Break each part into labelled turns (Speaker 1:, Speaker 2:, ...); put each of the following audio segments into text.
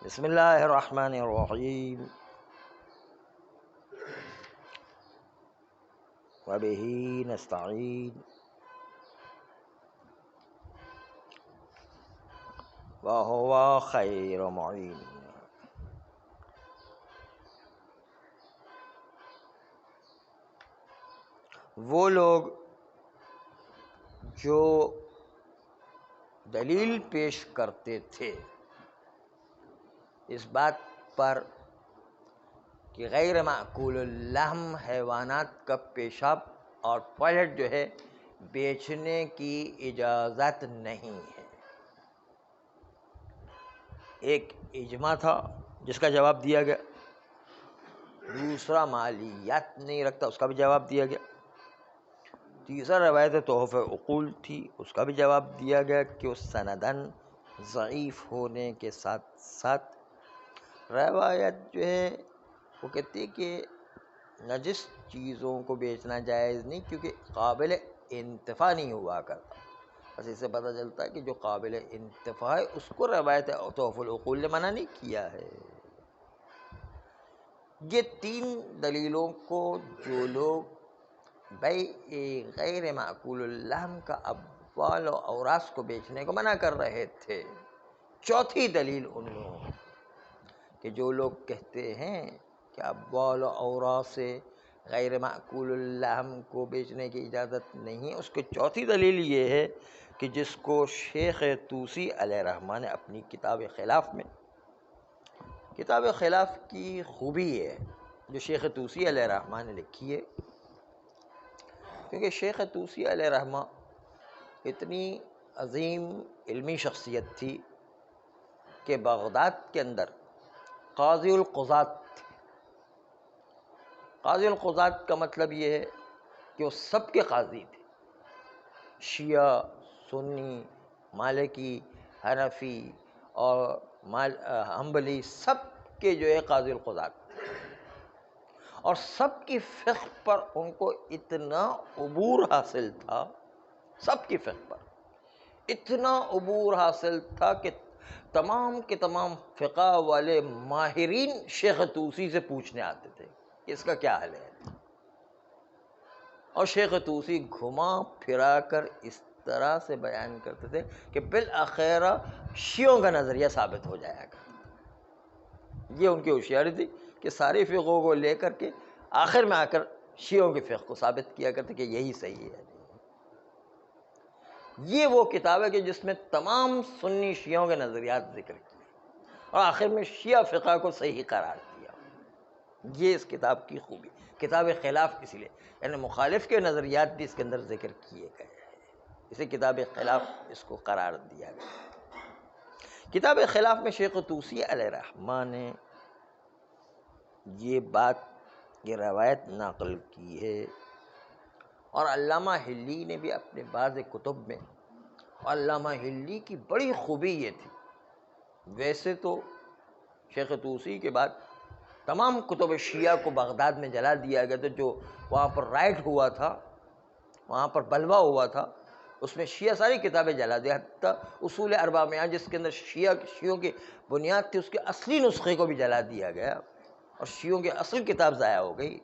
Speaker 1: بسم اللہ الرحمن الرحیم وبہ نستعین وہو خیر معین۔ وہ لوگ جو دلیل پیش کرتے تھے اس بات پر کہ غیر معقول اللحم حیوانات کا پیشاب اور ٹوائلٹ جو ہے بیچنے کی اجازت نہیں ہے، ایک اجماع تھا جس کا جواب دیا گیا، دوسرا مالیات نہیں رکھتا اس کا بھی جواب دیا گیا، تیسرا روایت تحفہ عقول تھی اس کا بھی جواب دیا گیا کہ اس سندن ضعیف ہونے کے ساتھ ساتھ روایت جو ہے وہ کہتی ہے کہ نجس چیزوں کو بیچنا جائز نہیں کیونکہ قابل انتفاع نہیں ہوا کرتا۔ بس اس سے پتہ چلتا ہے کہ جو قابل انتفاع ہے اس کو روایت تحفہ العقول نے منع نہیں کیا ہے۔ یہ تین دلیلوں کو جو لوگ بیع غیر معقول اللحم کا اموال و اوراث کو بیچنے کو منع کر رہے تھے، چوتھی دلیل ان لوگوں کہ جو لوگ کہتے ہیں کہ اموال و اوراث سے غیر معقول اللحم کو بیچنے کی اجازت نہیں، اس کی چوتھی دلیل یہ ہے کہ جس کو شیخ طوسی علیہ رحمہ نے اپنی کتاب خلاف میں، کتاب خلاف کی خوبی ہے جو شیخ طوسی علیہ رحمہ نے لکھی ہے، کیونکہ شیخ طوسی علیہ رحمہ اتنی عظیم علمی شخصیت تھی کہ بغداد کے اندر قاضی القضات تھے۔ قاضی القضات کا مطلب یہ ہے کہ وہ سب کے قاضی تھے، شیعہ، سنی، مالکی، حنفی اور حنبلی، سب کے جو ہے قاضی القضات، اور سب کی فقہ پر ان کو اتنا عبور حاصل تھا، سب کی فقہ پر اتنا عبور حاصل تھا کہ تمام کے تمام فقہ والے ماہرین شیخ طوسی سے پوچھنے آتے تھے کہ اس کا کیا حل ہے، اور شیخ طوسی گھما پھرا کر اس طرح سے بیان کرتے تھے کہ بالآخر شیعوں کا نظریہ ثابت ہو جایا کرتا۔ یہ ان کی ہوشیاری تھی کہ ساری فقہوں کو لے کر کے آخر میں آ کر شیعوں کی فقہ کو ثابت کیا کرتے کہ یہی صحیح ہے۔ یہ وہ کتاب ہے کہ جس میں تمام سنی شیعوں کے نظریات ذکر کیے اور آخر میں شیعہ فقہ کو صحیح قرار دیا۔ یہ اس کتاب کی خوبی، کتاب خلاف اس لیے یعنی مخالف کے نظریات بھی اس کے اندر ذکر کیے گئے ہیں، اسے کتاب خلاف اس کو قرار دیا گیا۔ کتاب خلاف میں شیخ طوسی علیہ رحمہ نے یہ بات، یہ روایت نقل کی ہے، اور علامہ حلی نے بھی اپنے بعض کتب میں، علامہ حلی کی بڑی خوبی یہ تھی، ویسے تو شیخ طوسی کے بعد تمام کتب شیعہ کو بغداد میں جلا دیا گیا تھا، جو وہاں پر رائٹ ہوا تھا، وہاں پر بلوہ ہوا تھا، اس میں شیعہ ساری کتابیں جلا دی، حتیٰ اصول اربعہ میں جس کے اندر شیعوں کی بنیاد تھی اس کے اصلی نسخے کو بھی جلا دیا گیا اور شیعوں کی اصل کتاب ضائع ہو گئی۔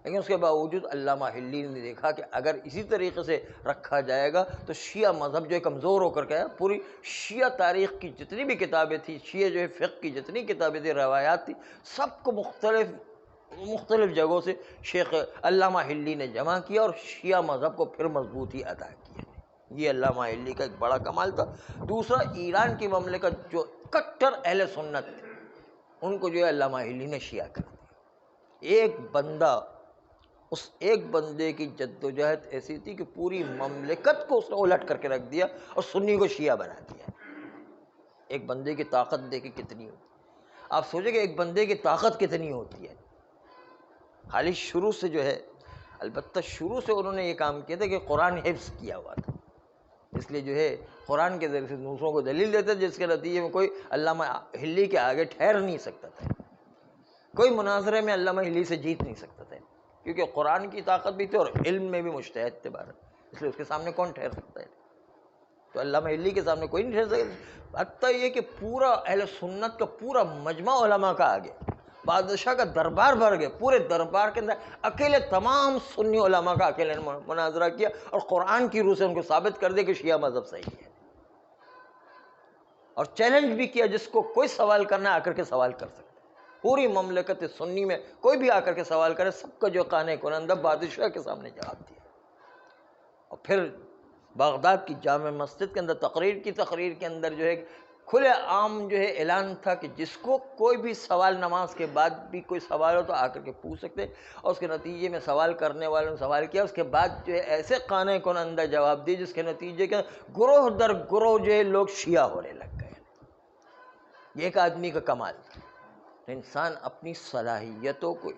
Speaker 1: لیکن اس کے باوجود علامہ حلی نے دیکھا کہ اگر اسی طریقے سے رکھا جائے گا تو شیعہ مذہب جو ہے کمزور ہو کر کے پوری شیعہ تاریخ کی جتنی بھی کتابیں تھیں، شیعہ جو ہے فقہ کی جتنی کتابیں تھیں، روایات تھیں، سب کو مختلف جگہوں سے شیخ علامہ حلی نے جمع کیا اور شیعہ مذہب کو پھر مضبوطی عطا کی۔ یہ علامہ حلی کا ایک بڑا کمال تھا۔ دوسرا، ایران کی مملکت جو کٹر اہل سنت تھے ان کو جو ہے علامہ حلی نے شیعہ کر دیا۔ اس ایک بندے کی جدوجہد ایسی تھی کہ پوری مملکت کو اس نے الٹ کر کے رکھ دیا اور سنی کو شیعہ بنا دیا۔ ایک بندے کی طاقت دیکھیں کتنی ہوتی ہے، آپ سوچیں کہ ایک بندے کی طاقت کتنی ہوتی ہے۔ خالی شروع سے جو ہے، البتہ شروع سے انہوں نے یہ کام کیا تھا کہ قرآن حفظ کیا ہوا تھا، اس لیے جو ہے قرآن کے ذریعے سے دوسروں کو دلیل دیتے جس کے نتیجے میں کوئی علامہ حلی کے آگے ٹھہر نہیں سکتا تھا، کوئی مناظرے میں علامہ حلی سے جیت نہیں سکتا تھا، کیونکہ قرآن کی طاقت بھی تھی اور علم میں بھی مجتہد تھے بارہ، اس لیے اس کے سامنے کون ٹھہر سکتا ہے۔ تو علامہ ہلی کے سامنے کوئی نہیں ٹھہر سکتا. حتیٰ یہ کہ پورا اہل سنت کا پورا مجمع علماء کا آگے، بادشاہ کا دربار بھر گئے، پورے دربار کے اندر اکیلے تمام سنی علماء کا اکیلے نے مناظرہ کیا اور قرآن کی روح سے ان کو ثابت کر دیا کہ شیعہ مذہب صحیح ہے، اور چیلنج بھی کیا جس کو کوئی سوال کرنا آ کر کے سوال کر سکتا ہے. پوری مملکت سنی میں کوئی بھی آ کر کے سوال کرے، سب کا جو قانع کنندہ بادشاہ کے سامنے جواب دیا. اور پھر بغداد کی جامع مسجد کے اندر تقریر کے اندر جو ہے کھلے عام جو ہے اعلان تھا کہ جس کو کوئی بھی سوال نماز کے بعد بھی کوئی سوال ہو تو آ کر کے پوچھ سکتے. اور اس کے نتیجے میں سوال کرنے والوں نے سوال کیا، اس کے بعد جو ہے ایسے قانع کنندہ جواب دی جس کے نتیجے کے گروہ در گروہ جو ہے لوگ شیعہ ہونے لگ گئے. یہ ایک آدمی کا کمال تھا. انسان اپنی صلاحیتوں کو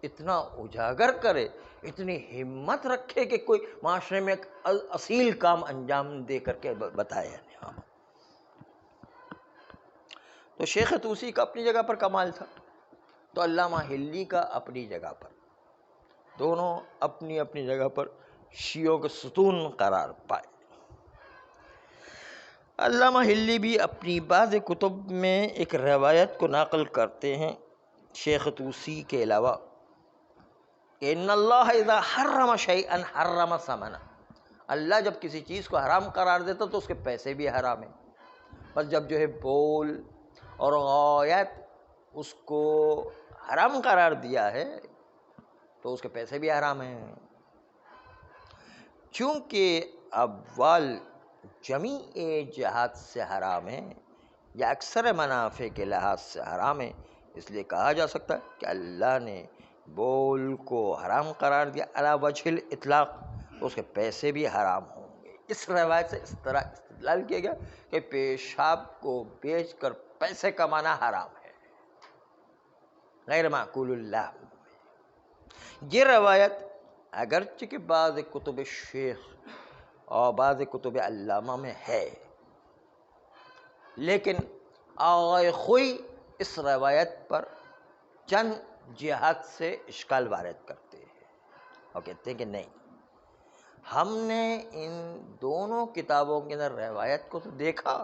Speaker 1: اتنا اجاگر کرے، اتنی ہمت رکھے کہ کوئی معاشرے میں ایک اصیل کام انجام دے کر کے بتائے. تو شیخ طوسی کا اپنی جگہ پر کمال تھا، تو علامہ ہلی کا اپنی جگہ پر، دونوں اپنی اپنی جگہ پر شیعوں کے ستون قرار پائے. علامہ ہلی بھی اپنی بعض کتب میں ایک روایت کو نقل کرتے ہیں شیخ طوسی کے علاوہ کہ ان اللہ اذا حرم شیئا حرم ثمنہ، اللہ جب کسی چیز کو حرام قرار دیتا تو اس کے پیسے بھی حرام ہیں. بس جب جو ہے بول اور غایت اس کو حرام قرار دیا ہے تو اس کے پیسے بھی حرام ہیں. چونکہ اموال جمیع جہات سے حرام ہیں یا اکثر منافع کے لحاظ سے حرام ہیں، اس لیے کہا جا سکتا ہے کہ اللہ نے بول کو حرام قرار دیا علی وجہ الاطلاق، تو اس کے پیسے بھی حرام ہوں گے. اس روایت سے اس طرح استدلال کیا گیا کہ پیشاب کو بیچ کر پیسے کمانا حرام ہے، غیر معقول اللہ. یہ روایت اگرچہ کہ بعض کتب شیخ اور بعض کتب علامہ میں ہے، لیکن آغائے خوئی اس روایت پر چند جہات سے اشکال وارد کرتے ہیں اور کہتے ہیں کہ نہیں، ہم نے ان دونوں کتابوں کے اندر روایت کو تو دیکھا،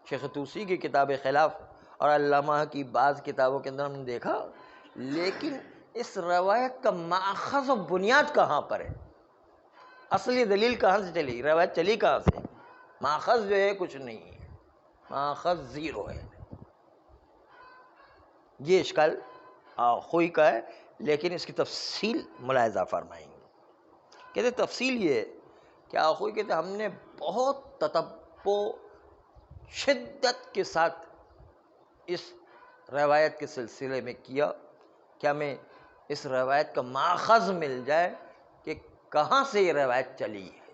Speaker 1: شیخ طوسی کی کتاب خلاف اور علامہ کی بعض کتابوں کے اندر ہم نے دیکھا، لیکن اس روایت کا ماخذ و بنیاد کہاں پر ہے، اصلی دلیل کہاں سے چلی، روایت چلی کہاں سے؟ ماخذ جو ہے کچھ نہیں ہے، ماخذ زیرو ہے. یہ اشکال خوئی کا ہے، لیکن اس کی تفصیل ملاحظہ فرمائیں گے. کہتے تفصیل یہ ہے کہ آخوئی کہتے ہم نے بہت تتبع شدت کے ساتھ اس روایت کے سلسلے میں کیا کہ ہمیں اس روایت کا ماخذ مل جائے کہ کہاں سے یہ روایت چلی ہے.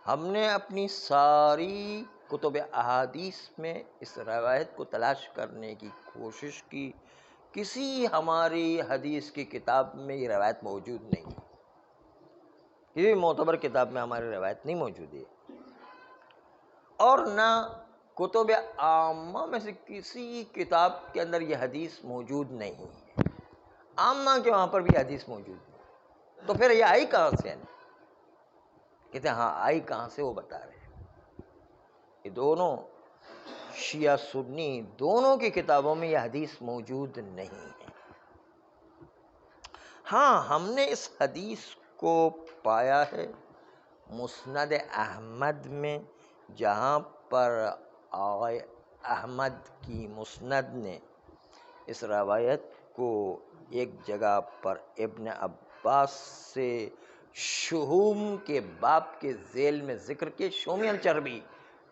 Speaker 1: ہم نے اپنی ساری کتب احادیث میں اس روایت کو تلاش کرنے کی کوشش کی، کسی ہماری حدیث کی کتاب میں یہ روایت موجود نہیں، کسی معتبر کتاب میں ہماری روایت نہیں موجود ہے، اور نہ کتب عامہ میں سے کسی کتاب کے اندر یہ حدیث موجود نہیں ہے. عامہ کے وہاں پر بھی حدیث موجود نہیں، تو پھر یہ آئی کہاں سے ہے؟ کہتے ہیں ہاں آئی کہاں سے وہ بتا رہے ہیں. یہ دونوں شیعہ سنی دونوں کی کتابوں میں یہ حدیث موجود نہیں ہے. ہاں ہم نے اس حدیث کو پایا ہے مسند احمد میں، جہاں پر آقا احمد کی مسند نے اس روایت کو ایک جگہ پر ابن عباس سے شحوم کے باب کے ذیل میں ذکر کے، شومیل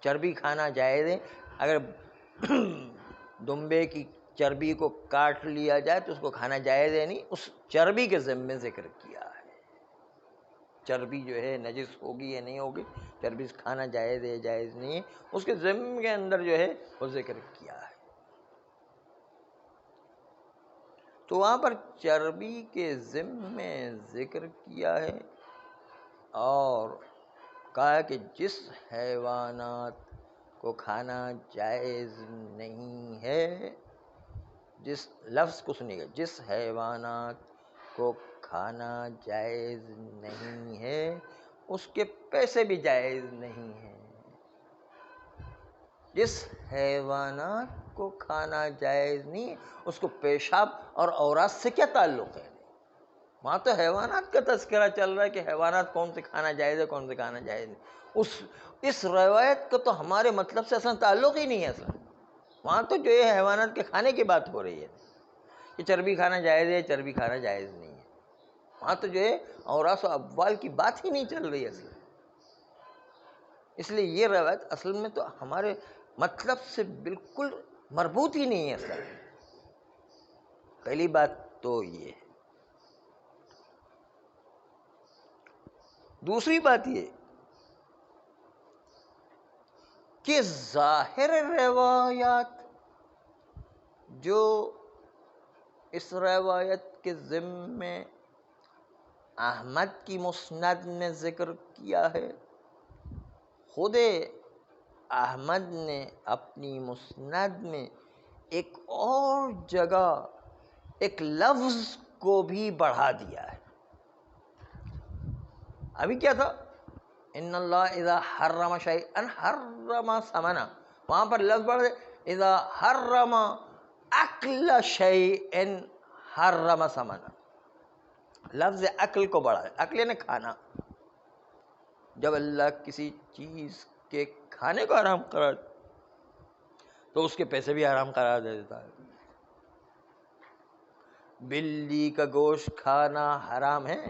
Speaker 1: چربی کھانا جائز ہے، اگر دمبے کی چربی کو کاٹ لیا جائے تو اس کو کھانا جائز ہے نہیں، اس چربی کے ضمن میں ذکر کیا ہے. چربی جو ہے نجس ہوگی یا نہیں ہوگی، چربی کھانا جائز ہے جائز نہیں ہے، اس کے ضمن کے اندر جو ہے وہ ذکر کیا ہے. تو وہاں پر چربی کے ضمن میں ذکر کیا ہے اور کہا کہ جس حیوانات کو کھانا جائز نہیں ہے، جس لفظ کو سنیے گا، جس حیوانات کو کھانا جائز نہیں ہے اس کے پیسے بھی جائز نہیں ہیں۔ جس حیوانات کو کھانا جائز نہیں، اس کو پیشاب اور اورات سے کیا تعلق ہے؟ وہاں تو حیوانات کا تذکرہ چل رہا ہے کہ حیوانات کون سے کھانا جائز ہے، کون سے کھانا جائز نہیں۔ اس روایت کا تو ہمارے مطلب سے اصلا تعلق ہی نہیں ہے۔ اصلا وہاں تو جو ہے حیوانات کے کھانے کی بات ہو رہی ہے کہ چربی کھانا جائز ہے، چربی کھانا جائز نہیں ہے۔ وہاں تو جو ہے اوراس و ابوال کی بات ہی نہیں چل رہی ہے اصلا۔ اس لیے یہ روایت اصل میں تو ہمارے مطلب سے بالکل مربوط ہی نہیں ہے اصلا۔ پہلی بات تو یہ ہے۔ دوسری بات یہ کہ ظاہر روایات جو اس روایت کے ضمن احمد کی مسند میں ذکر کیا ہے، خود احمد نے اپنی مسند میں ایک اور جگہ ایک لفظ کو بھی بڑھا دیا ہے۔ ابھی کیا تھا؟ ان اللہ اذا حرم شیئا حرم ثمنہ، وہاں پر لفظ بڑھ دے اذا حرم اکل شیئا حرم ثمنہ، لفظ اکل کو بڑھا دے۔ اکل یعنی کھانا۔ جب اللہ کسی چیز کے کھانے کو حرام قرار تو اس کے پیسے بھی حرام قرار دے دیتا ہے۔ بلی کا گوشت کھانا حرام ہے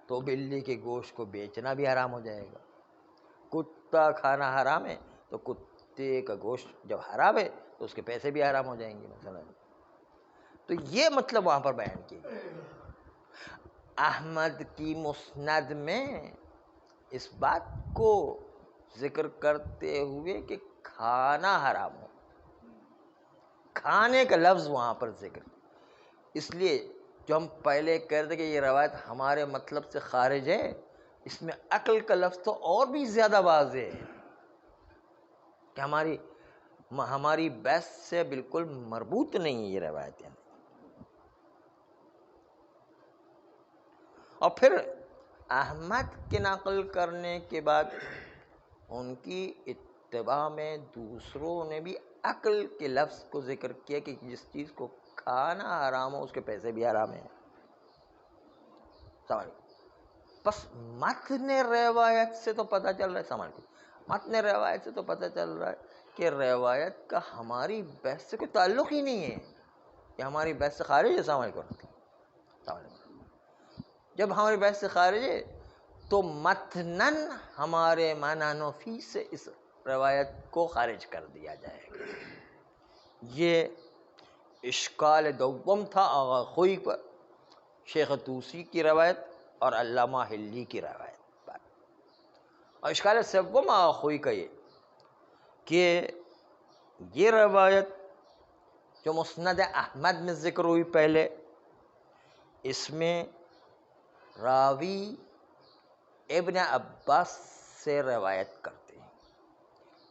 Speaker 1: تو بلی کے گوشت کو بیچنا بھی حرام ہو جائے گا۔ کتا کھانا حرام ہے تو کتے کا گوشت جب حرام ہے تو اس کے پیسے بھی حرام ہو جائیں گے مثلا۔ تو یہ مطلب وہاں پر بیان کیا گیا۔ احمد کی مسند میں اس بات کو ذکر کرتے ہوئے کہ کھانا حرام ہو، کھانے کا لفظ وہاں پر ذکر، اس لیے جو ہم پہلے کہہ رہے تھے کہ یہ روایت ہمارے مطلب سے خارج ہے، اس میں عقل کا لفظ تو اور بھی زیادہ واضح ہے کہ ہماری بحث سے بالکل مربوط نہیں ہے یہ روایتیں۔ اور پھر احمد کے نقل کرنے کے بعد ان کی اتباع میں دوسروں نے بھی عقل کے لفظ کو ذکر کیا کہ جس چیز کو کھانا حرام ہو اس کے پیسے بھی حرام ہیں۔ سمجھ بس متن روایت سے تو پتہ چل رہا ہے، سمجھ متن روایت سے تو پتہ چل رہا ہے کہ روایت کا ہماری بحث سے کوئی تعلق ہی نہیں ہے، کہ ہماری بحث سے خارج ہے۔ سمجھ جب ہماری بحث سے خارج ہے تو متناً ہمارے معنی نفی سے اس روایت کو خارج کر دیا جائے گا۔ یہ اشکال دوم تھا آغا خوئی پر، شیخ طوسی کی روایت اور علامہ حلی کی روایت پر۔ اور اشکال سوم آغا خوئی کا یہ کہ یہ روایت جو مسند احمد میں ذکر ہوئی پہلے، اس میں راوی ابن عباس سے روایت کرتے ہیں۔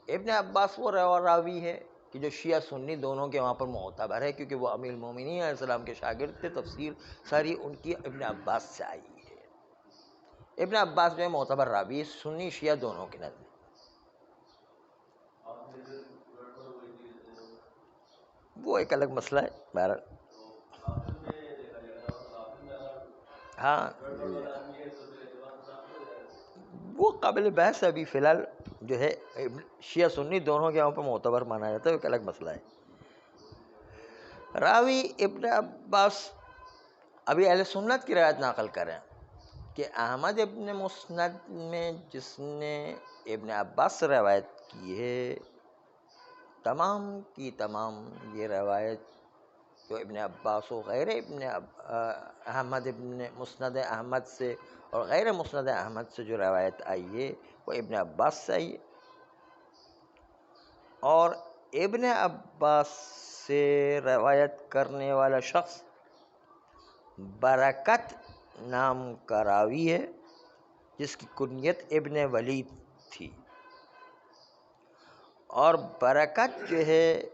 Speaker 1: ابن عباس وہ راوی ہے کہ جو شیعہ سنی دونوں کے وہاں پر معتبر ہے، کیونکہ وہ امیر المومنین علیہ السلام کے شاگرد تھے، تفسیر ساری ان کی ابن عباس سے آئی ہے۔ ابن عباس جو ہے معتبر راوی ہے سنی شیعہ دونوں کے نزدیک۔ وہ ایک الگ مسئلہ ہے بہرحال۔ ہاں وہ قابل بحث ہے، ابھی فی الحال جو ہے شیعہ سنی دونوں کے یہاں پہ معتبر مانا جاتا ہے، ایک الگ مسئلہ ہے۔ راوی ابن عباس ابھی اہل سنت کی روایت نقل کریں کہ احمد ابن مسند میں جس نے ابن عباس سے روایت کی ہے، تمام کی تمام یہ روایت جو ابن عباس و غیر احمد ابن مسند احمد سے اور غیر مسند احمد سے جو روایت آئی ہے وہ ابن عباس سے آئی ہے۔ اور ابن عباس سے روایت کرنے والا شخص برکت نام کا راوی ہے، جس کی کنیت ابن ولید تھی۔ اور برکت جو ہے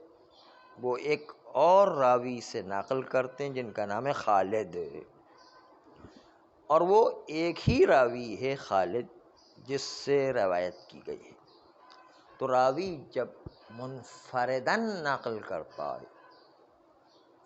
Speaker 1: وہ ایک اور راوی سے نقل کرتے ہیں جن کا نام ہے خالد، اور وہ ایک ہی راوی ہے خالد جس سے روایت کی گئی ہے. تو راوی جب منفردن نقل کرتا ہے،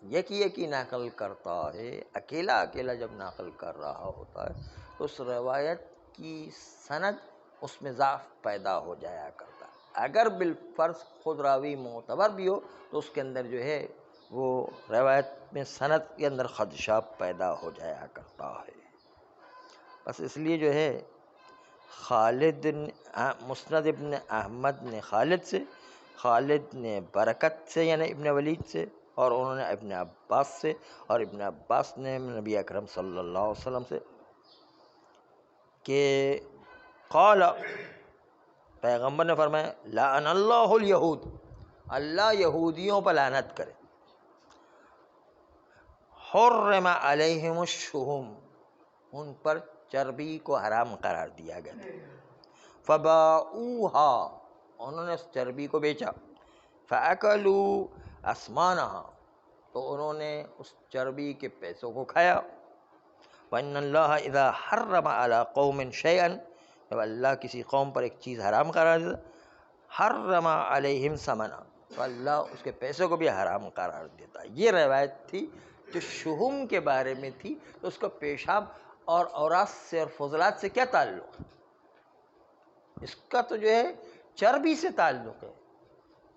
Speaker 1: یکی نقل کرتا ہے، اکیلا اکیلا جب نقل کر رہا ہوتا ہے تو اس روایت کی سند اس میں ضعف پیدا ہو جایا کرتا ہے. اگر بالفرض خود راوی معتبر بھی ہو تو اس کے اندر جو ہے وہ روایت میں سند کے اندر خدشہ پیدا ہو جایا کرتا ہے. بس اس لیے جو ہے خالد مسند ابن احمد نے خالد سے، خالد نے برکت سے یعنی ابن ولید سے، اور انہوں نے ابن عباس سے، اور ابن عباس نے نبی اکرم صلی اللہ علیہ وسلم سے کہ قال، پیغمبر نے فرمایا لعن اللہ الیہود، اللہ یہودیوں پر لعنت کرے، حرم علیہم الشحوم، ان پر چربی کو حرام قرار دیا گیا تھا. فباؤوہا، انہوں نے اس چربی کو بیچا. فاکلوا اسمانہا، تو انہوں نے اس چربی کے پیسوں کو کھایا. وان اللہ اذا حرم علی قوم شیئا، جب اللہ کسی قوم پر ایک چیز حرام قرار دیتا، حرم علیہم ثمنہ، تو اللہ اس کے پیسوں کو بھی حرام قرار دیتا. یہ روایت تھی جو شحوم کے بارے میں تھی. تو اس کا پیشاب اور اوراس سے اور فضلات سے کیا تعلق؟ اس کا تو جو ہے چربی سے تعلق ہے،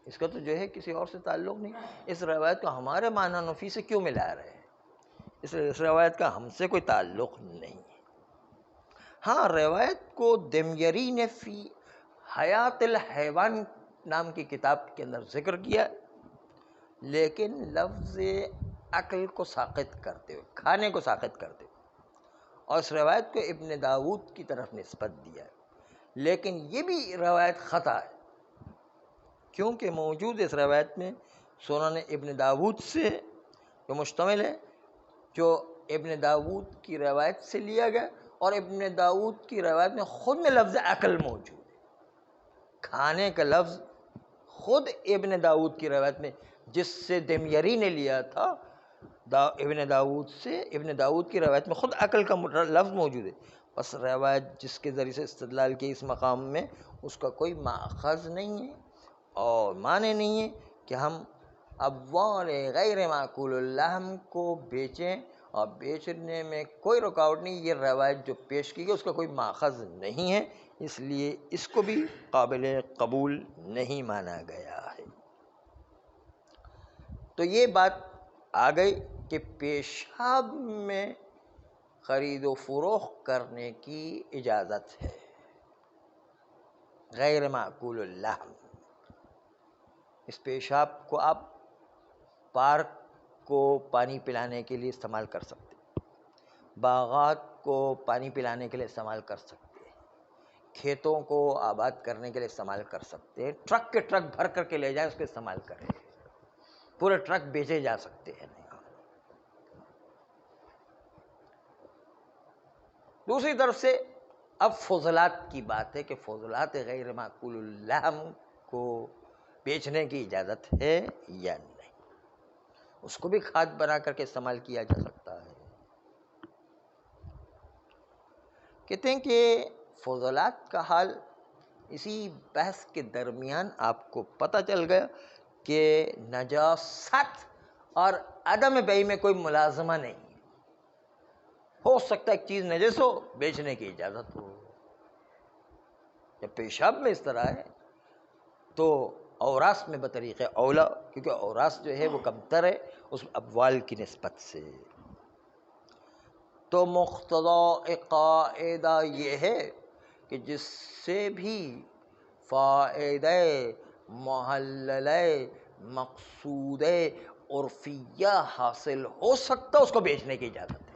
Speaker 1: اس کا تو جو ہے کسی اور سے تعلق نہیں. اس روایت کو ہمارے معنی نفی سے کیوں ملا رہے ہیں؟ اس روایت کا ہم سے کوئی تعلق نہیں ہے. ہاں، روایت کو دمیری نے فی حیات الحیوان نام کی کتاب کے اندر ذکر کیا، لیکن لفظ عقل کو ساقط کرتے ہوئے، کھانے کو ساقط کرتے ہوئے، اور اس روایت کو ابن داود کی طرف نسبت دیا ہے. لیکن یہ بھی روایت خطا ہے، کیونکہ موجود اس روایت میں سنن ابن داود سے جو مشتمل ہے، جو ابن داود کی روایت سے لیا گیا، اور ابن داود کی روایت میں خود میں لفظ عقل موجود ہے. کھانے کا لفظ خود ابن داود کی روایت میں، جس سے دمیری نے لیا تھا ابن داود سے، ابن داود کی روایت میں خود عقل کا لفظ موجود ہے. بس روایت جس کے ذریعے سے استدلال کے اس مقام میں اس کا کوئی ماخذ نہیں ہے اور معنی نہیں ہے کہ ہم ابوال غیر معقول اللحم کو بیچیں، اور بیچنے میں کوئی رکاوٹ نہیں. یہ روایت جو پیش کی گئی اس کا کوئی ماخذ نہیں ہے، اس لیے اس کو بھی قابل قبول نہیں مانا گیا ہے. تو یہ بات آ گئی کہ پیشاب میں خرید و فروخت کرنے کی اجازت ہے، غیر معقول اللحم. اس پیشاب کو آپ پارک کو پانی پلانے کے لیے استعمال کر سکتے، باغات کو پانی پلانے کے لیے استعمال کر سکتے، کھیتوں کو آباد کرنے کے لیے استعمال کر سکتے، ٹرک کے ٹرک بھر کر کے لے جائیں اس کو استعمال کریں، پورے ٹرک بیچے جا سکتے ہیں. دوسری طرف سے اب فضلات کی بات ہے کہ فضلات غیر معقول اللحم کو بیچنے کی اجازت ہے یا نہیں. اس کو بھی کھاد بنا کر کے استعمال کیا جا سکتا ہے. کہتے ہیں کہ فضلات کا حال اسی بحث کے درمیان آپ کو پتہ چل گیا کہ نجاست اور عدم بیع میں کوئی ملازمہ نہیں. ہو سکتا ہے ایک چیز نجس ہو، بیچنے کی اجازت ہو. جب پیشاب میں اس طرح ہے تو اوراس میں بطریق اولا، کیونکہ اوراس جو ہے وہ کمتر ہے اس ابوال کی نسبت سے. تو مقتضی قاعدہ یہ ہے کہ جس سے بھی فائدہ محللہ مقصود عرفیہ حاصل ہو سکتا اس کو بیچنے کی اجازت ہے.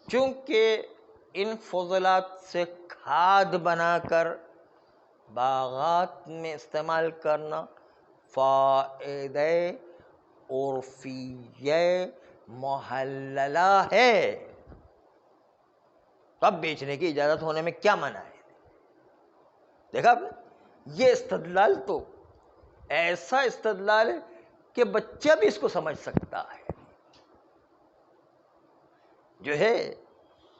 Speaker 1: چونکہ ان فضلات سے کھاد بنا کر باغات میں استعمال کرنا فائدہ عرفیہ محللہ ہے، تب بیچنے کی اجازت ہونے میں کیا منع ہے؟ دیکھا آپ نے، یہ استدلال تو ایسا استدلال ہے کہ بچہ بھی اس کو سمجھ سکتا ہے. جو ہے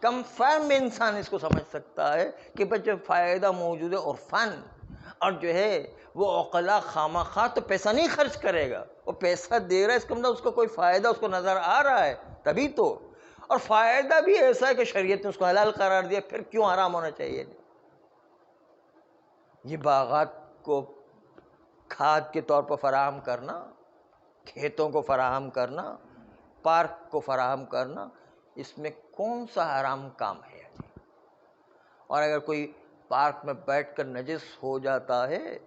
Speaker 1: کم فہم میں انسان اس کو سمجھ سکتا ہے کہ بچے فائدہ موجود ہے عرفان، اور جو ہے وہ عقلا خامخواہ تو پیسہ نہیں خرچ کرے گا، وہ پیسہ دے رہا ہے اس کا مطلب اس کو کوئی فائدہ اس کو نظر آ رہا ہے تبھی تو، اور فائدہ بھی ایسا ہے کہ شریعت نے اس کو حلال قرار دیا، پھر کیوں حرام ہونا چاہیے؟ یہ باغات کو کھاد کے طور پر فراہم کرنا، کھیتوں کو فراہم کرنا، پارک کو فراہم کرنا، اس میں کون سا حرام کام ہے؟ اور اگر کوئی پارک میں بیٹھ کر نجس ہو جاتا ہے،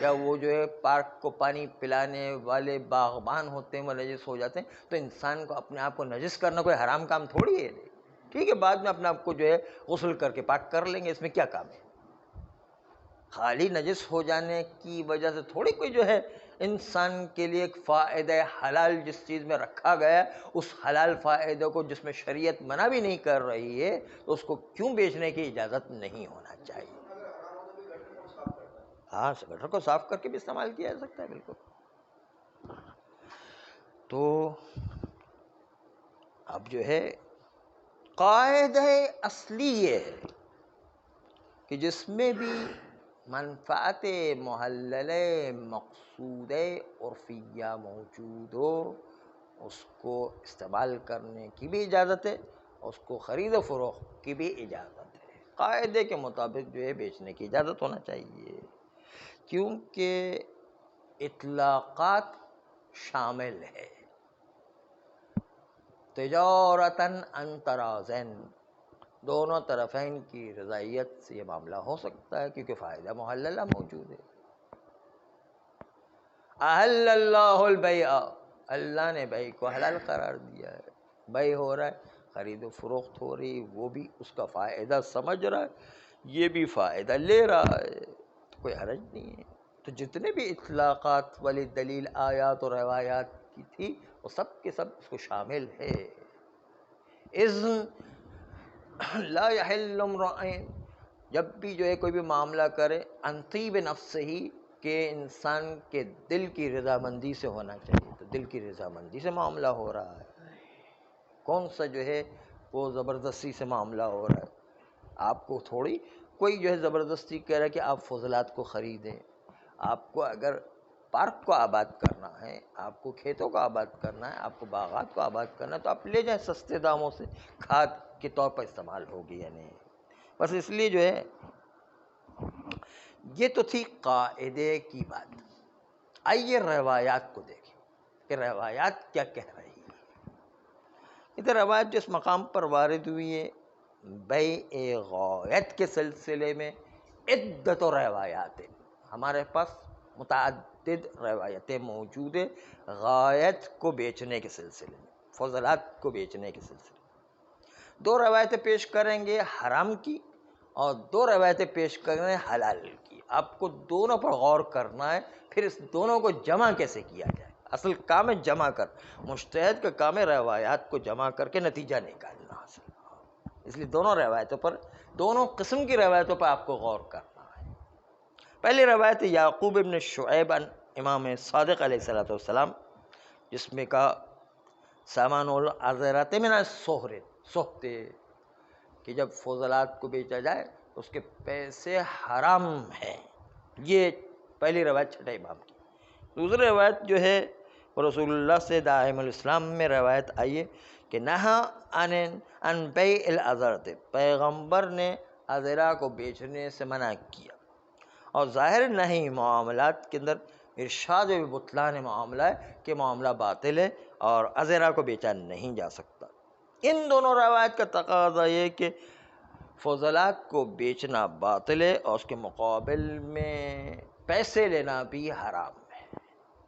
Speaker 1: یا وہ جو ہے پارک کو پانی پلانے والے باغبان ہوتے ہیں وہ نجس ہو جاتے ہیں، تو انسان کو اپنے آپ کو نجس کرنا کوئی حرام کام تھوڑی ہے۔ ٹھیک ہے، بعد میں اپنے آپ کو جو ہے غسل کر کے پاک کر لیں گے، اس میں کیا کام ہے؟ خالی نجس ہو جانے کی وجہ سے تھوڑی کوئی جو ہے انسان کے لیے ایک فائدہ حلال جس چیز میں رکھا گیا اس حلال فائدے کو جس میں شریعت منع بھی نہیں کر رہی ہے تو اس کو کیوں بیچنے کی اجازت نہیں ہونا چاہیے؟ ہاں، گٹر کو صاف کر کے بھی استعمال کیا جا سکتا ہے، بالکل۔ تو اب جو ہے قاعدہ اصلی یہ ہے کہ جس میں بھی منفعت محللہ مقصود عرفیہ موجود ہو اس کو استعمال کرنے کی بھی اجازت ہے، اس کو خرید و فروخت کی بھی اجازت ہے، قاعدے کے مطابق جو ہے بیچنے کی اجازت ہونا چاہیے، کیونکہ اطلاقات شامل ہے۔ تجارتاً عن تراضٍ، دونوں طرفین کی رضائیت سے یہ معاملہ ہو سکتا ہے کیونکہ فائدہ محللہ موجود ہے۔ احل اللہ البیع، اللہ نے بیع کو حلال قرار دیا ہے، بیع ہو رہا ہے، خرید و فروخت ہو رہی، وہ بھی اس کا فائدہ سمجھ رہا ہے، یہ بھی فائدہ لے رہا ہے، تو کوئی حرج نہیں ہے۔ تو جتنے بھی اطلاقات والی دلیل آیات اور روایات کی تھی وہ سب کے سب اس کو شامل ہے۔ اذن لا یحل امرئ، جب بھی جو ہے کوئی بھی معاملہ کرے عن طیب نفس ہی، کہ انسان کے دل کی رضامندی سے ہونا چاہیے، تو دل کی رضامندی سے معاملہ ہو رہا ہے، کون سا جو ہے وہ زبردستی سے معاملہ ہو رہا ہے؟ آپ کو تھوڑی کوئی جو ہے زبردستی کہہ رہا ہے کہ آپ فضلات کو خریدیں۔ آپ کو اگر پارک کو آباد کرنا ہے، آپ کو کھیتوں کو آباد کرنا ہے، آپ کو باغات کو آباد کرنا ہے، تو آپ لے جائیں سستے داموں سے، کھاد کے طور پر استعمال ہوگی یا نہیں۔ بس اس لیے جو ہے یہ تو تھی قاعدے کی بات۔ آئیے روایات کو دیکھیں کہ روایات کیا کہہ رہی ہے۔ ادھر روایت جس مقام پر وارد ہوئی ہے بیع غایت کے سلسلے میں عدت و روایات، ہمارے پاس متعدد روایتیں موجود ہیں غایت کو بیچنے کے سلسلے میں، فضلات کو بیچنے کے سلسلے میں۔ دو روایتیں پیش کریں گے حرام کی اور دو روایتیں پیش کریں گے حلال کی۔ آپ کو دونوں پر غور کرنا ہے، پھر اس دونوں کو جمع کیسے کیا جائے۔ اصل کام ہے جمع کر، مجتہد کا کام ہے روایات کو جمع کر کے نتیجہ نکالنا حاصل، اس لیے دونوں روایتوں پر، دونوں قسم کی روایتوں پر آپ کو غور کرنا ہے۔ پہلی روایت یعقوب ابن شعیب عن امام صادق علیہ السلام، جس میں کہا سامان العذرات من السہر، سہتے، کہ جب فضلات کو بیچا جائے تو اس کے پیسے حرام ہیں، یہ پہلی روایت چھٹے امام کی۔ دوسری روایت جو ہے وہ رسول اللہ سے دائم الاسلام میں روایت آئی ہے کہ نہا عن بیع العذرات، پیغمبر نے عذرا کو بیچنے سے منع کیا، اور ظاہر نہیں معاملات کے اندر ارشاد بطلان معاملہ ہے کہ معاملہ باطل ہے اور عذرا کو بیچا نہیں جا سکتا۔ ان دونوں روایت کا تقاضا یہ کہ فضلات کو بیچنا باطل ہے اور اس کے مقابل میں پیسے لینا بھی حرام ہے،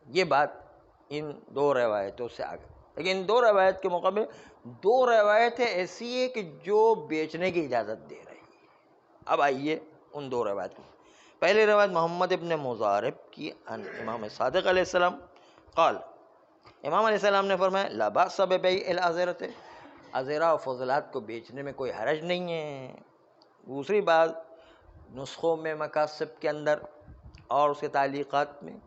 Speaker 1: یہ بات ان دو روایتوں سے آگے۔ لیکن ان دو روایت کے مقابل دو روایتیں ایسی ہیں کہ جو بیچنے کی اجازت دے رہی ہے۔ اب آئیے ان دو روایت کو۔ پہلی روایت محمد ابن مضارب کی عن امام صادق علیہ السلام قال، امام علیہ السلام نے فرمایا لا باس ببیع العذرۃ، عذرا و فضلات کو بیچنے میں کوئی حرج نہیں ہے۔ دوسری بات نسخوں میں مکاسب کے اندر اور اس کے تعلیقات میں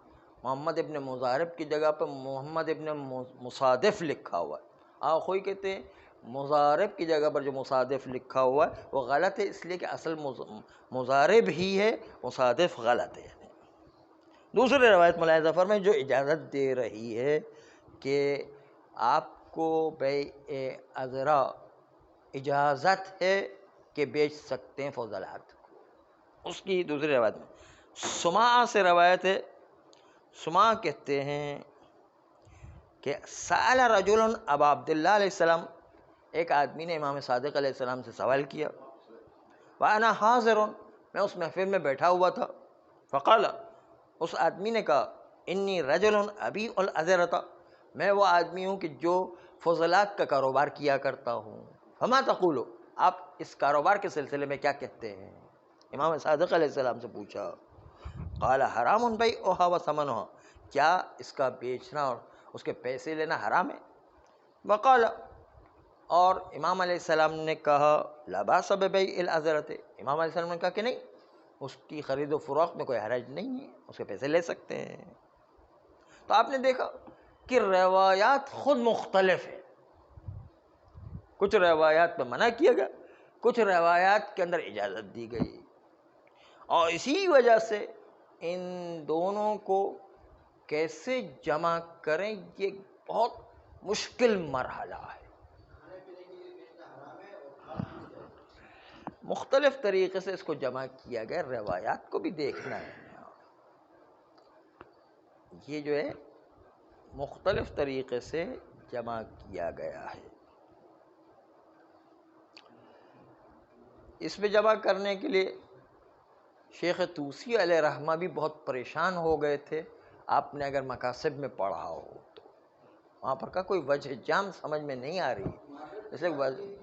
Speaker 1: محمد ابن مضارب کی جگہ پر محمد ابن مصادف لکھا ہوا ہے۔ آخوئی کہتے ہیں مضارب کی جگہ پر جو مصادف لکھا ہوا ہے وہ غلط ہے، اس لیے کہ اصل مضارب ہی ہے، مصادف غلط ہے۔ دوسری روایت ملاحظہ فرمائیں جو اجازت دے رہی ہے کہ آپ کو بیع عذرا اجازت ہے کہ بیچ سکتے ہیں فضلات کو، اس کی دوسری روایت میں سماع سے روایت ہے۔ سماع کہتے ہیں کہ سأل رجل ابا عبداللہ علیہ السلام، ایک آدمی نے امام صادق علیہ السلام سے سوال کیا، وَأَنَا حَاضِرٌ، میں اس محفل میں بیٹھا ہوا تھا، فقال، اس آدمی نے کہا، انی رجل ابیع العذرۃ، میں وہ آدمی ہوں کہ جو فضلات کا کاروبار کیا کرتا ہوں، فما تقول، آپ اس کاروبار کے سلسلے میں کیا کہتے ہیں؟ امام صادق علیہ السلام سے پوچھا۔ قال حرام بیعها وثمنها، کیا اس کا بیچنا اور اس کے پیسے لینا حرام ہے؟ وقال، اور امام علیہ السلام نے کہا، لا باس ببیع العذرۃ، امام علیہ السلام نے کہا کہ نہیں، اس کی خرید و فروخت میں کوئی حرج نہیں ہے، اس کے پیسے لے سکتے ہیں۔ تو آپ نے دیکھا کہ روایات خود مختلف ہیں، کچھ روایات میں منع کیا گیا، کچھ روایات کے اندر اجازت دی گئی، اور اسی وجہ سے ان دونوں کو کیسے جمع کریں یہ بہت مشکل مرحلہ ہے۔ مختلف طریقے سے اس کو جمع کیا گیا، روایات کو بھی دیکھنا ہے، یہ جو ہے مختلف طریقے سے جمع کیا گیا ہے۔ اس میں جمع کرنے کے لیے شیخ طوسی علیہ رحمہ بھی بہت پریشان ہو گئے تھے، آپ نے اگر مقاصد میں پڑھا ہو تو وہاں پر کا کوئی وجہ جام سمجھ میں نہیں آ رہی، اس لیے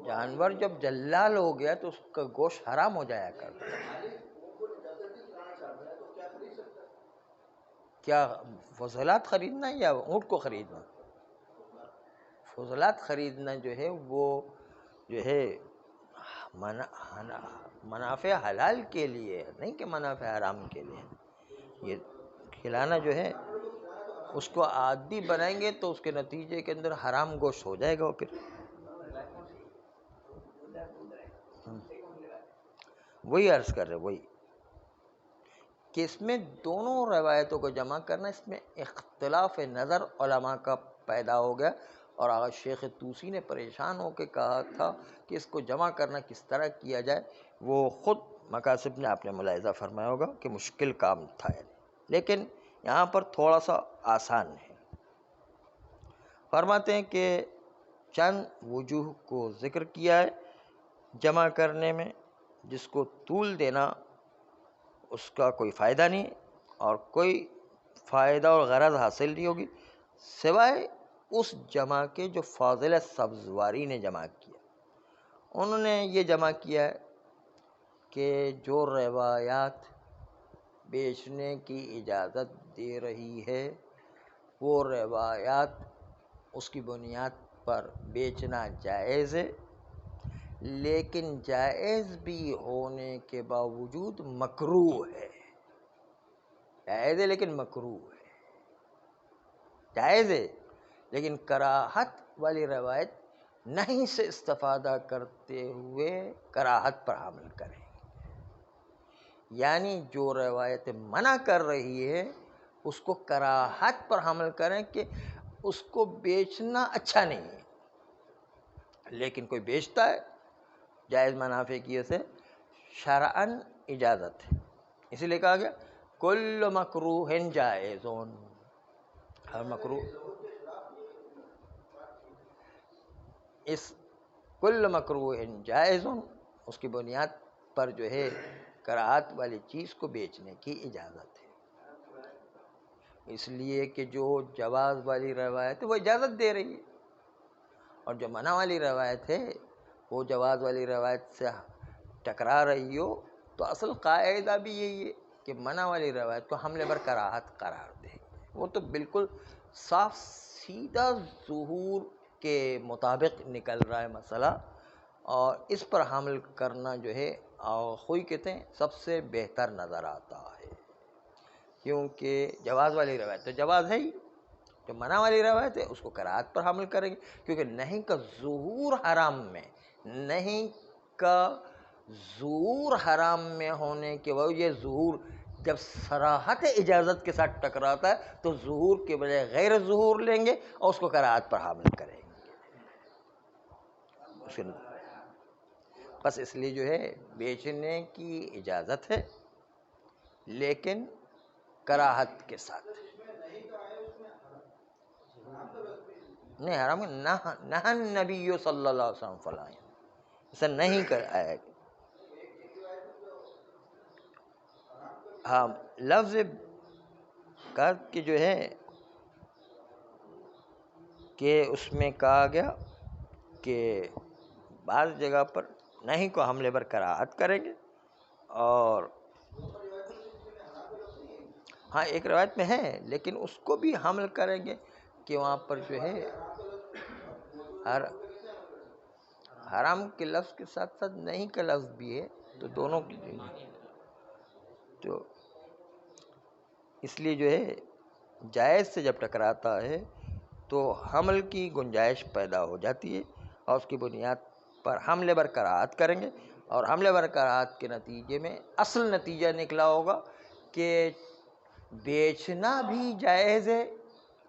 Speaker 1: جانور جب جلال ہو گیا تو اس کا گوشت حرام ہو جایا کرتا ہے۔ کیا فضلات خریدنا یا اونٹ کو خریدنا؟ فضلات خریدنا جو ہے وہ جو ہے منافع حلال کے لیے، نہیں کہ منافع حرام کے لیے۔ یہ کھلانا جو ہے اس کو عادی بنائیں گے تو اس کے نتیجے کے اندر حرام گوشت ہو جائے گا، پھر وہی عرض کر رہے، وہی کہ اس میں دونوں روایتوں کو جمع کرنا، اس میں اختلاف نظر علماء کا پیدا ہو گیا، اور آغا شیخ طوسی نے پریشان ہو کے کہا تھا کہ اس کو جمع کرنا کس طرح کیا جائے، وہ خود مقاصد میں آپ نے ملاحظہ فرمایا ہوگا کہ مشکل کام تھا، لیکن یہاں پر تھوڑا سا آسان ہے۔ فرماتے ہیں کہ چند وجوہ کو ذکر کیا ہے جمع کرنے میں، جس کو طول دینا اس کا کوئی فائدہ نہیں، اور کوئی فائدہ اور غرض حاصل نہیں ہوگی سوائے اس جمع کے جو فاضل سبزواری نے جمع کیا۔ انہوں نے یہ جمع کیا ہے کہ جو روایات بیچنے کی اجازت دے رہی ہے وہ روایات اس کی بنیاد پر بیچنا جائز ہے، لیکن جائز بھی ہونے کے باوجود مکروہ ہے۔ جائز ہے لیکن مکروہ ہے، جائز ہے لیکن کراہت والی روایت نہیں سے استفادہ کرتے ہوئے کراہت پر عمل کریں، یعنی جو روایت منع کر رہی ہے اس کو کراہت پر حمل کریں کہ اس کو بیچنا اچھا نہیں ہے، لیکن کوئی بیچتا ہے جائز منافع کی سے شرعاً اجازت ہے، اسی لیے کہا گیا کل مکروہ جائزون، ہر مکروہ، اس کل مکروہ جائزون اس کی بنیاد پر جو ہے کراہت والی چیز کو بیچنے کی اجازت ہے، اس لیے کہ جو جواز والی روایت ہے وہ اجازت دے رہی ہے، اور جو منع والی روایت ہے وہ جواز والی روایت سے ٹکرا رہی ہو تو اصل قاعدہ بھی یہی ہے کہ منع والی روایت کو حملے بر کراہت قرار دے، وہ تو بالکل صاف سیدھا ظہور کے مطابق نکل رہا ہے مسئلہ، اور اس پر حمل کرنا جو ہے خوئی کہتے ہیں سب سے بہتر نظر آتا ہے، کیونکہ جواز والی روایت تو جواز ہے ہی، جو منع والی روایت ہے اس کو کراہت پر حمل کریں گے، کیونکہ نہیں کا ظہور حرام میں، نہیں کا ظہور حرام میں ہونے کے وجہ یہ ظہور جب صراحت اجازت کے ساتھ ٹکراتا ہے تو ظہور کے بجائے غیر ظہور لیں گے اور اس کو کراہت پر حامل کریں گے۔ بس اس لیے جو ہے بیچنے کی اجازت ہے لیکن کراہت کے ساتھ، نہیں حرام نہ نبی صلی اللہ علیہ وسلم فلاں اسے نہیں کرایا۔ ہاں لفظ کا کہ جو ہے کہ اس میں کہا گیا کہ بعض جگہ پر نہیں کو حملے پر کراہت کریں گے، اور ہاں ایک روایت میں ہے لیکن اس کو بھی حمل کریں گے کہ وہاں پر جو ہے حرام کے لفظ کے ساتھ ساتھ نہیں کا لفظ بھی ہے، تو دونوں کی تو اس لیے جو ہے جائز سے جب ٹکراتا ہے تو حمل کی گنجائش پیدا ہو جاتی ہے، اور اس کی بنیاد پر حملے بر کراہت کریں گے، اور حملے بر کراہت کے نتیجے میں اصل نتیجہ نکلا ہوگا کہ بیچنا بھی جائز ہے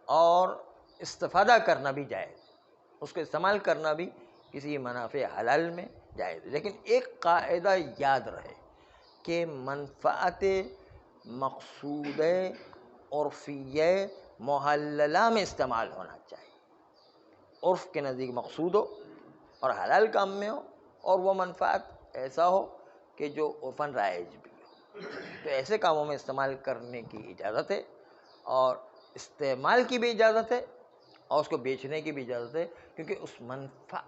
Speaker 1: اور استفادہ کرنا بھی جائز ہے، اس کو استعمال کرنا بھی کسی منافع حلال میں جائز ہے، لیکن ایک قاعدہ یاد رہے کہ منفعت مقصود عرفیہ محللہ میں استعمال ہونا چاہیے، عرف کے نزدیک مقصود ہو اور حلال کام میں ہو، اور وہ منفعت ایسا ہو کہ جو عرفاً رائج بھی ہو، تو ایسے کاموں میں استعمال کرنے کی اجازت ہے، اور استعمال کی بھی اجازت ہے اور اس کو بیچنے کی بھی اجازت ہے، کیونکہ اس منفعت